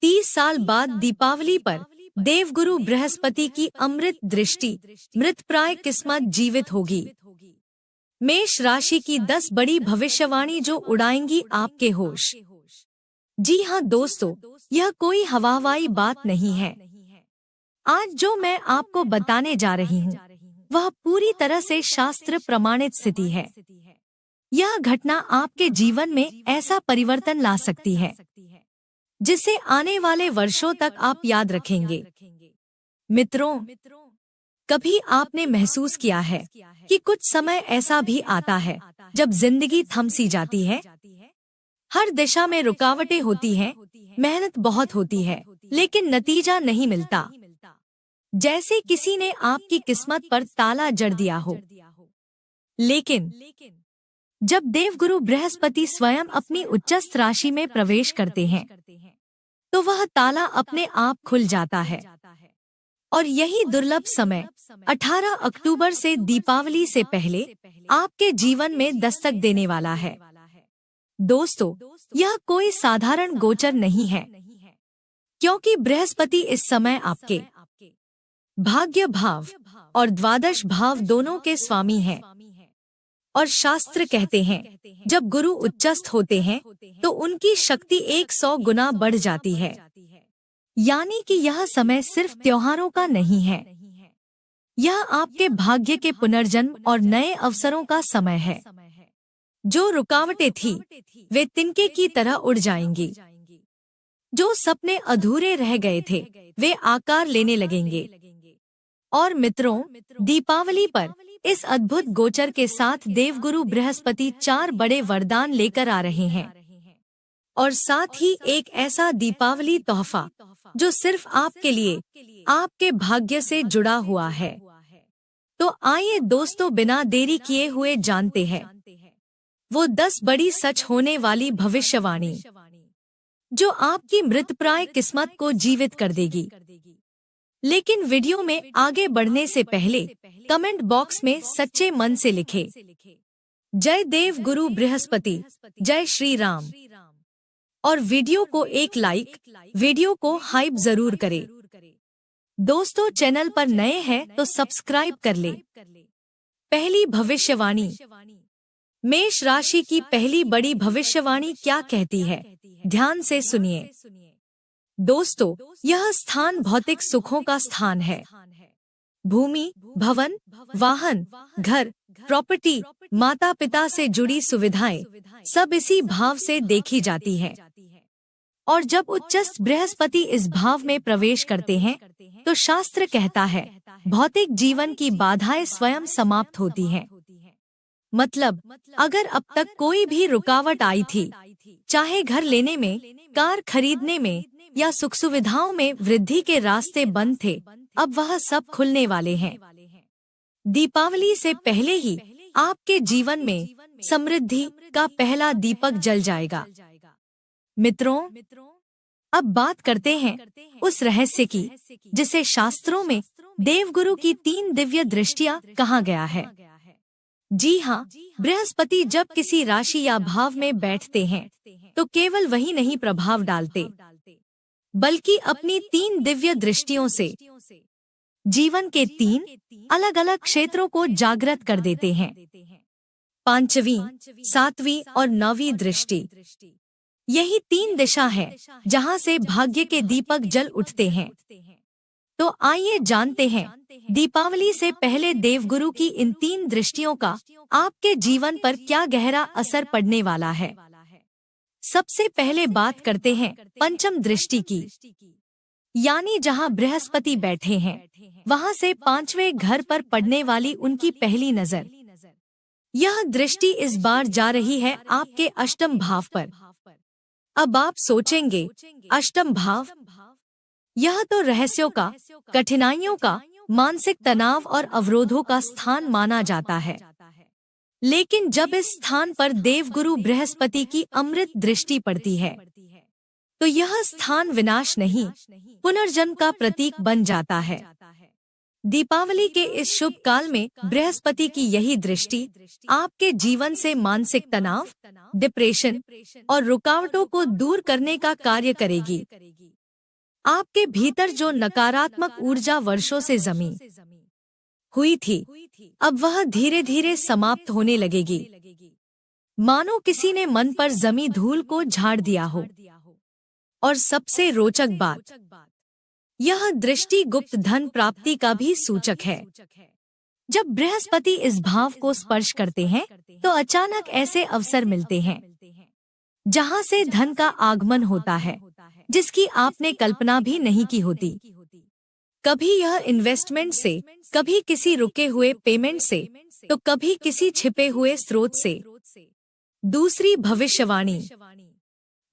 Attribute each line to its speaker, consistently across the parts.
Speaker 1: 30 साल बाद दीपावली पर देवगुरु बृहस्पति की अमृत दृष्टि, मृतप्राय किस्मत जीवित होगी। मेष राशि की 10 बड़ी भविष्यवाणी जो उड़ाएंगी आपके होश। जी हाँ दोस्तों, यह कोई हवाई बात नहीं है। आज जो मैं आपको बताने जा रही हूँ, वह पूरी तरह से शास्त्र प्रमाणित स्थिति है। यह घटना आपके जीवन में ऐसा परिवर्तन ला सकती है जिसे आने वाले वर्षों तक आप याद रखेंगे। मित्रों, कभी आपने महसूस किया है कि कुछ समय ऐसा भी आता है जब जिंदगी थम सी जाती है? हर दिशा में रुकावटें होती हैं, मेहनत बहुत होती है, लेकिन नतीजा नहीं मिलता। जैसे किसी ने आपकी किस्मत पर ताला जड़ दिया हो। लेकिन जब देवगुरु बृहस्पति स्वयं अपनी उच्चस्थ राशि में प्रवेश करते हैं, तो वह ताला अपने आप खुल जाता है। और यही दुर्लभ समय 18 अक्टूबर से दीपावली से पहले आपके जीवन में दस्तक देने वाला है। दोस्तों, यह कोई साधारण गोचर नहीं है, क्योंकि बृहस्पति इस समय आपके भाग्य भाव और द्वादश भाव दोनों के स्वामी हैं। और शास्त्र कहते हैं, जब गुरु उच्चस्थ होते हैं तो उनकी शक्ति 100 गुना बढ़ जाती है। यानी कि यह समय सिर्फ त्योहारों का नहीं है, यह आपके भाग्य के पुनर्जन्म और नए अवसरों का समय है। जो रुकावटें थी, वे तिनके की तरह उड़ जाएंगी। जो सपने अधूरे रह गए थे, वे आकार लेने लगेंगे। और मित्रों, दीपावली पर इस अद्भुत गोचर के साथ देवगुरु बृहस्पति 4 बड़े वरदान लेकर आ रहे हैं, और साथ ही एक ऐसा दीपावली तोहफा जो सिर्फ आपके लिए, आपके भाग्य से जुड़ा हुआ है। तो आइए दोस्तों, बिना देरी किए हुए जानते हैं वो 10 बड़ी सच होने वाली भविष्यवाणी जो आपकी मृतप्राय किस्मत को जीवित कर देगी। लेकिन वीडियो में आगे बढ़ने से पहले कमेंट बॉक्स में सच्चे मन से लिखें, जय देव गुरु बृहस्पति, जय श्री राम। और वीडियो को एक लाइक, वीडियो को हाइप जरूर करें। दोस्तों, चैनल पर नए हैं तो सब्सक्राइब कर ले। पहली भविष्यवाणी। मेष राशि की पहली बड़ी भविष्यवाणी क्या कहती है? ध्यान से सुनिए। दोस्तों, यह स्थान भौतिक सुखों का स्थान है। भूमि, भवन, वाहन, घर, प्रॉपर्टी, माता पिता से जुड़ी सुविधाएं सब इसी भाव से देखी जाती है। और जब उच्चस्थ बृहस्पति इस भाव में प्रवेश करते हैं, तो शास्त्र कहता है, भौतिक जीवन की बाधाएं स्वयं समाप्त होती हैं। मतलब, अगर अब तक कोई भी रुकावट आई थी, चाहे घर लेने में, कार खरीदने में या सुख सुविधाओं में वृद्धि के रास्ते बंद थे, अब वह सब खुलने वाले हैं। दीपावली से पहले ही आपके जीवन में समृद्धि का पहला दीपक जल जाएगा। मित्रों, अब बात करते हैं उस रहस्य की जिसे शास्त्रों में देवगुरु की 3 दिव्य दृष्टियां कहा गया है। जी हाँ, बृहस्पति जब किसी राशि या भाव में बैठते हैं तो केवल वही नहीं प्रभाव डालते, बल्कि अपनी 3 दिव्य दृष्टियों से जीवन के 3 अलग अलग क्षेत्रों को जागृत कर देते हैं। 5वीं, 7वीं और 9वीं दृष्टि, यही 3 दिशा है जहां से भाग्य के दीपक जल उठते हैं। तो आइए जानते हैं दीपावली से पहले देवगुरु की इन 3 दृष्टियों का आपके जीवन पर क्या गहरा असर पड़ने वाला है। सबसे पहले बात करते हैं पंचम दृष्टि की, यानी जहां बृहस्पति बैठे हैं, वहां से 5वें घर पर पड़ने वाली उनकी पहली नजर। यह दृष्टि इस बार जा रही है आपके अष्टम भाव पर। अब आप सोचेंगे, अष्टम भाव? यह तो रहस्यों का, कठिनाइयों का, मानसिक तनाव और अवरोधों का स्थान माना जाता है। लेकिन जब इस स्थान पर देवगुरु बृहस्पति की अमृत दृष्टि पड़ती है, तो यह स्थान विनाश नहीं, पुनर्जन्म का प्रतीक बन जाता है। दीपावली के इस शुभ काल में बृहस्पति की यही दृष्टि आपके जीवन से मानसिक तनाव, डिप्रेशन और रुकावटों को दूर करने का कार्य करेगी। आपके भीतर जो नकारात्मक ऊर्जा वर्षों से जमी हुई थी, अब वह धीरे धीरे समाप्त होने लगेगी, मानो किसी ने मन पर जमी धूल को झाड़ दिया हो। और सबसे रोचक बात, यह दृष्टि गुप्त धन प्राप्ति का भी सूचक है। जब बृहस्पति इस भाव को स्पर्श करते हैं तो अचानक ऐसे अवसर मिलते हैं जहां से धन का आगमन होता है जिसकी आपने कल्पना भी नहीं की होती। कभी यह इन्वेस्टमेंट से, कभी किसी रुके हुए पेमेंट से, तो कभी किसी छिपे हुए स्रोत से। दूसरी भविष्यवाणी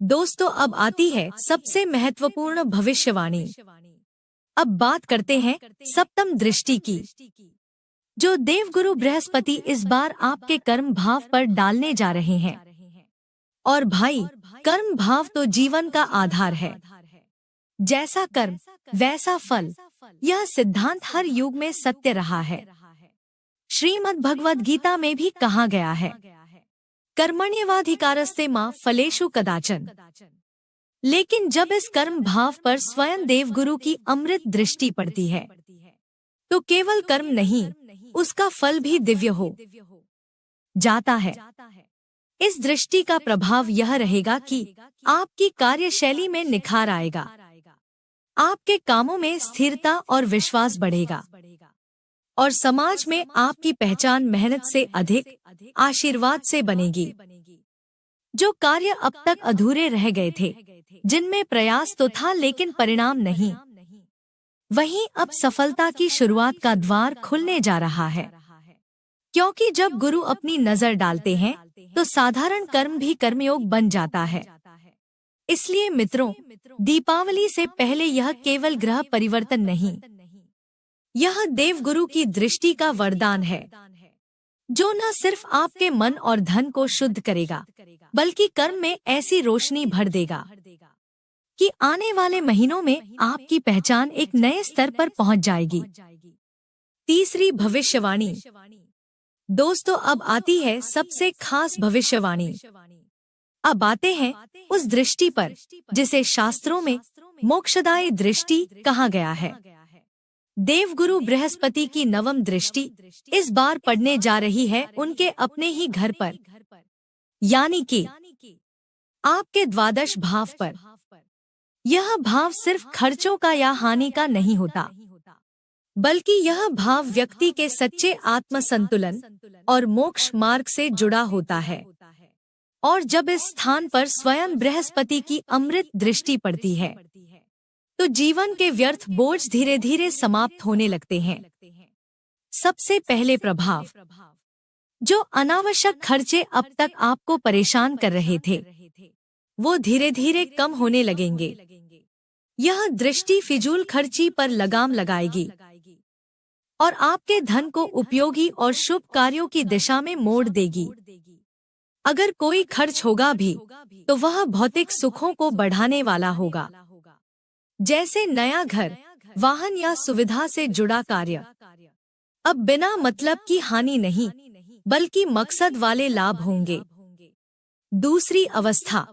Speaker 1: दोस्तों, अब आती है सबसे महत्वपूर्ण भविष्यवाणी। अब बात करते हैं सप्तम दृष्टि की, जो देवगुरु बृहस्पति इस बार आपके कर्म भाव पर डालने जा रहे हैं। और भाई, कर्म भाव तो जीवन का आधार है। जैसा कर्म वैसा फल, यह सिद्धांत हर युग में सत्य रहा है। श्रीमद् भगवद गीता में भी कहा गया है, कर्मण्येवाधिकारस्ते मा फलेषु कदाचन। लेकिन जब इस कर्म भाव पर स्वयं देवगुरु की अमृत दृष्टि पड़ती है तो केवल कर्म नहीं, उसका फल भी दिव्य हो जाता है। इस दृष्टि का प्रभाव यह रहेगा कि आपकी कार्यशैली में निखार आएगा, आपके कामों में स्थिरता और विश्वास बढ़ेगा, और समाज में आपकी पहचान मेहनत से अधिक आशीर्वाद से बनेगी। जो कार्य अब तक अधूरे रह गए थे, जिनमें प्रयास तो था लेकिन परिणाम नहीं, वहीं अब सफलता की शुरुआत का द्वार खुलने जा रहा है। क्योंकि जब गुरु अपनी नजर डालते हैं तो साधारण कर्म भी कर्मयोग बन जाता है। इसलिए मित्रों, दीपावली से पहले यह केवल ग्रह परिवर्तन नहीं, यह देवगुरु की दृष्टि का वरदान है, जो न सिर्फ आपके मन और धन को शुद्ध करेगा, बल्कि कर्म में ऐसी रोशनी भर देगा कि आने वाले महीनों में आपकी पहचान एक नए स्तर पर पहुंच जाएगी। तीसरी भविष्यवाणी दोस्तों, अब आती है सबसे खास भविष्यवाणी। अब आते हैं उस दृष्टि पर जिसे शास्त्रों में मोक्षदायी दृष्टि कहा गया है। देवगुरु बृहस्पति की नवम दृष्टि इस बार पड़ने जा रही है उनके अपने ही घर पर, यानी कि आपके द्वादश भाव पर। यह भाव सिर्फ खर्चों का या हानि का नहीं होता, बल्कि यह भाव व्यक्ति के सच्चे आत्म संतुलन और मोक्ष मार्ग से जुड़ा होता है। और जब इस स्थान पर स्वयं बृहस्पति की अमृत दृष्टि पड़ती है तो जीवन के व्यर्थ बोझ धीरे धीरे समाप्त होने लगते हैं। सबसे पहले प्रभाव, जो अनावश्यक खर्चे अब तक आपको परेशान कर रहे थे, वो धीरे धीरे कम होने लगेंगे। यह दृष्टि फिजूल खर्ची पर लगाम लगाएगी और आपके धन को उपयोगी और शुभ कार्यों की दिशा में मोड़ देगी। अगर कोई खर्च होगा भी तो वह भौतिक सुखों को बढ़ाने वाला होगा, जैसे नया घर, वाहन या सुविधा से जुड़ा कार्य। अब बिना मतलब की हानि नहीं, बल्कि मकसद वाले लाभ होंगे। दूसरी अवस्था,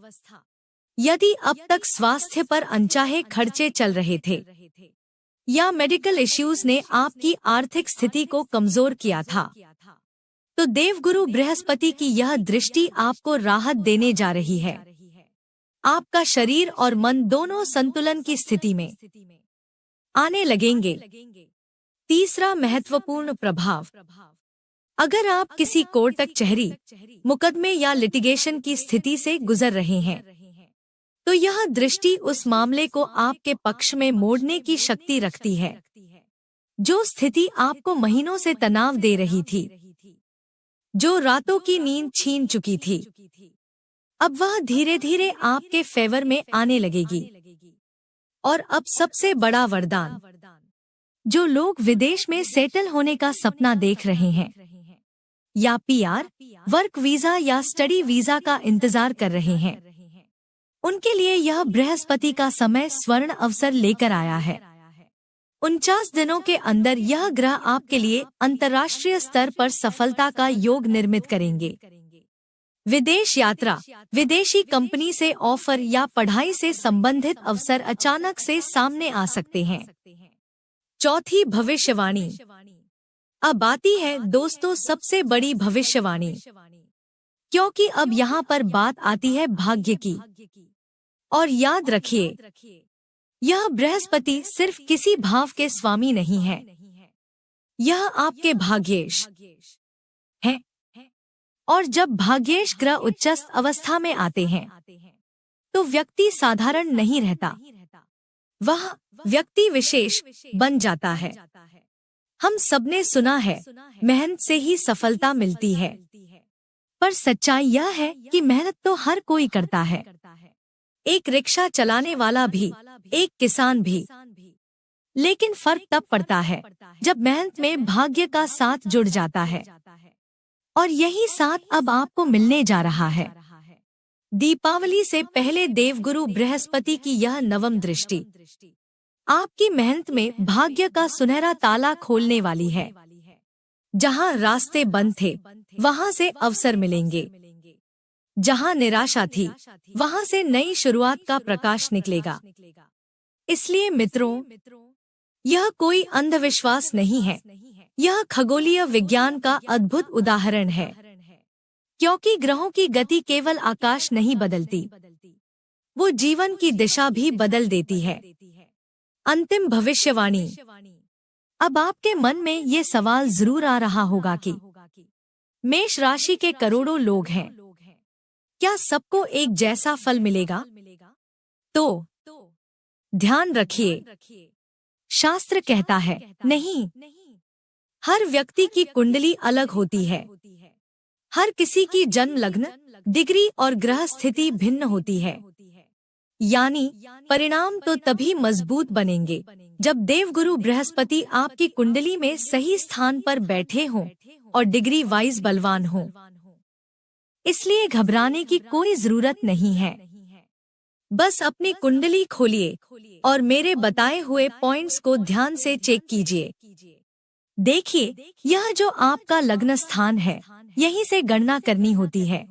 Speaker 1: यदि अब तक स्वास्थ्य पर अनचाहे खर्चे चल रहे थे या मेडिकल इश्यूज ने आपकी आर्थिक स्थिति को कमजोर किया था, तो देवगुरु बृहस्पति की यह दृष्टि आपको राहत देने जा रही है। आपका शरीर और मन दोनों संतुलन की स्थिति में आने लगेंगे। तीसरा महत्वपूर्ण प्रभाव, अगर आप किसी कोर्ट कचहरी, मुकदमे या लिटिगेशन की स्थिति से गुजर रहे हैं, तो यह दृष्टि उस मामले को आपके पक्ष में मोड़ने की शक्ति रखती है। जो स्थिति आपको महीनों से तनाव दे रही थी, जो रातों की नींद छीन चुकी थी, अब वह धीरे धीरे आपके फेवर में आने लगेगी। और अब सबसे बड़ा वरदान, जो लोग विदेश में सेटल होने का सपना देख रहे हैं या पीआर, वर्क वीजा या स्टडी वीजा का इंतजार कर रहे हैं, उनके लिए यह बृहस्पति का समय स्वर्ण अवसर लेकर आया है। 49 दिनों के अंदर यह ग्रह आपके लिए अंतर्राष्ट्रीय स्तर पर सफलता का योग निर्मित करेंगे। विदेश यात्रा, विदेशी कंपनी से ऑफर या पढ़ाई से संबंधित अवसर अचानक से सामने आ सकते हैं। चौथी भविष्यवाणी। अब आती है दोस्तों सबसे बड़ी भविष्यवाणी, क्योंकि अब यहाँ पर बात आती है भाग्य की। और याद रखिए, यह बृहस्पति सिर्फ किसी भाव के स्वामी नहीं है, यह आपके भाग्येश है। और जब भाग्येश ग्रह उच्चस्थ अवस्था में आते हैं तो व्यक्ति साधारण नहीं रहता, वह व्यक्ति विशेष बन जाता है। हम सबने सुना है मेहनत से ही सफलता मिलती है, पर सच्चाई यह है कि मेहनत तो हर कोई करता है, एक रिक्शा चलाने वाला भी, एक किसान भी। लेकिन फर्क तब पड़ता है जब मेहनत में भाग्य का साथ जुड़ जाता है, और यही साथ अब आपको मिलने जा रहा है। दीपावली से पहले देवगुरु बृहस्पति की यह नवम दृष्टि आपकी मेहनत में भाग्य का सुनहरा ताला खोलने वाली है। जहां रास्ते बंद थे वहां से अवसर मिलेंगे, जहां निराशा थी वहां से नई शुरुआत का प्रकाश निकलेगा। इसलिए मित्रों, यह कोई अंधविश्वास नहीं है, यह खगोलीय विज्ञान का अद्भुत उदाहरण है। क्योंकि ग्रहों की गति केवल आकाश नहीं बदलती, वो जीवन की दिशा भी बदल देती है। अंतिम भविष्यवाणी। अब आपके मन में ये सवाल जरूर आ रहा होगा कि मेष राशि के करोड़ों लोग हैं, क्या सबको एक जैसा फल मिलेगा? तो ध्यान रखिए, शास्त्र कहता है नहीं। हर व्यक्ति की कुंडली अलग होती है, हर किसी की जन्म लग्न, डिग्री और ग्रह स्थिति भिन्न होती है। यानी परिणाम तो तभी मजबूत बनेंगे जब देवगुरु बृहस्पति आपकी कुंडली में सही स्थान पर बैठे हों और डिग्री वाइज बलवान हों। इसलिए घबराने की कोई जरूरत नहीं है। बस अपनी कुंडली खोलिए और मेरे बताए हुए पॉइंट्स को ध्यान से चेक कीजिए। देखिए, यह जो आपका लग्न स्थान है, यहीं से गणना करनी होती है।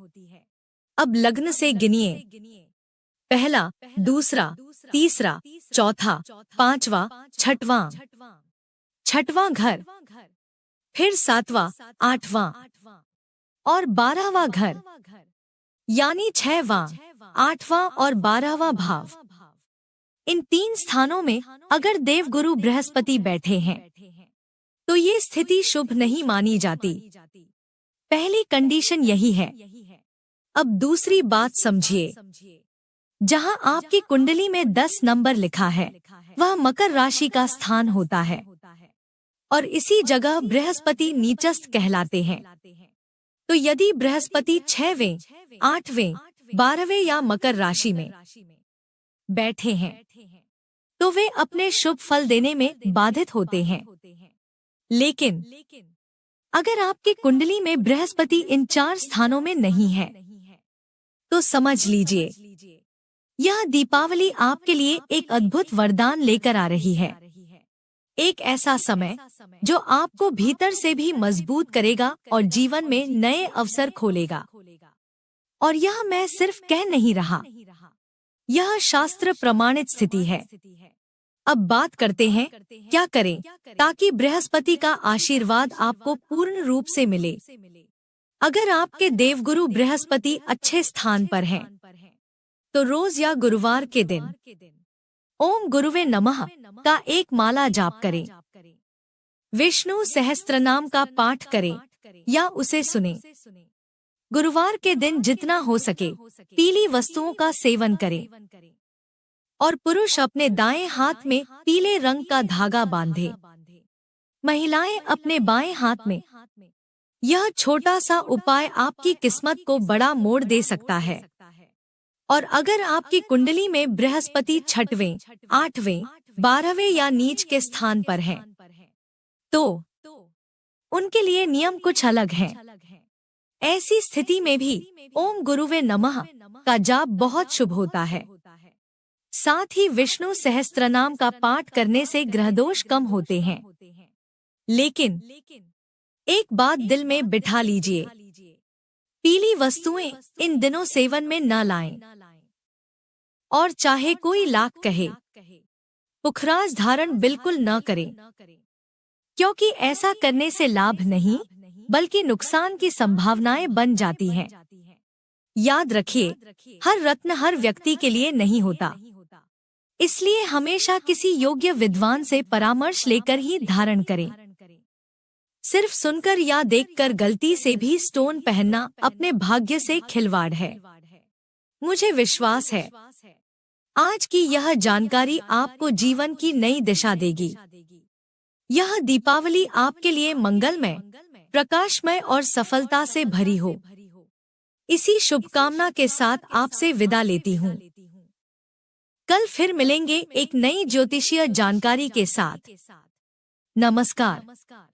Speaker 1: अब लग्न से गिनिए, पहला, दूसरा, तीसरा, चौथा, पांचवा, छठवां घर, फिर सातवां, आठवां और 12वां घर, यानी 6वां, 8वां और 12वां भाव। इन 3 स्थानों में अगर देवगुरु बृहस्पति बैठे हैं तो ये स्थिति शुभ नहीं मानी जाती। पहली कंडीशन यही है। अब दूसरी बात समझिए, जहां आपकी कुंडली में 10 नंबर लिखा है वह मकर राशि का स्थान होता है, और इसी जगह बृहस्पति नीचस्थ कहलाते हैं। तो यदि बृहस्पति 6वें, 8वें, 12वें या मकर राशि में बैठे हैं तो वे अपने शुभ फल देने में बाधित होते हैं। लेकिन अगर आपकी कुंडली में बृहस्पति इन 4 स्थानों में नहीं है तो समझ लीजिए, यह दीपावली आपके लिए एक अद्भुत वरदान लेकर आ रही है। एक ऐसा समय जो आपको भीतर से भी मजबूत करेगा और जीवन में नए अवसर खोलेगा। और यह मैं सिर्फ कह नहीं रहा, यह शास्त्र प्रमाणित स्थिति है। अब बात करते हैं क्या करें ताकि बृहस्पति का आशीर्वाद आपको पूर्ण रूप से मिले। अगर आपके देवगुरु बृहस्पति अच्छे स्थान पर हैं, तो रोज या गुरुवार के दिन ओम गुरुवे नमः का एक माला जाप करें, विष्णु सहस्त्रनाम का पाठ करें या उसे सुने। गुरुवार के दिन जितना हो सके पीली वस्तुओं का सेवन करें, और पुरुष अपने दाएं हाथ में पीले रंग का धागा बांधे, महिलाएं अपने बाएं हाथ में। यह छोटा सा उपाय आपकी किस्मत को बड़ा मोड़ दे सकता है। और अगर आपकी कुंडली में बृहस्पति 6वें, 8वें, 12वें या नीच के स्थान पर हैं, तो उनके लिए नियम कुछ अलग हैं। ऐसी स्थिति में भी ओम गुरुवे नमः का जाप बहुत शुभ होता है। साथ ही विष्णु सहस्त्रनाम का पाठ करने से ग्रहदोष कम होते हैं। लेकिन एक बात दिल में बिठा लीजिए, पीली वस्तुएं इन दिनों सेवन में न लाएं। और चाहे कोई लाख कहे, पुखराज धारण बिल्कुल न करें, क्योंकि ऐसा करने से लाभ नहीं बल्कि नुकसान की संभावनाएं बन जाती हैं। याद रखिए, हर रत्न हर व्यक्ति के लिए नहीं होता, इसलिए हमेशा किसी योग्य विद्वान से परामर्श लेकर ही धारण करें। सिर्फ सुनकर या देखकर गलती से भी स्टोन पहनना अपने भाग्य से खिलवाड़ है। मुझे विश्वास है आज की यह जानकारी आपको जीवन की नई दिशा देगी। यह दीपावली आपके लिए मंगलमय, प्रकाशमय और सफलता से भरी हो। इसी शुभकामना के साथ आपसे विदा लेती हूँ। कल फिर मिलेंगे एक नई ज्योतिषीय जानकारी के साथ। नमस्कार।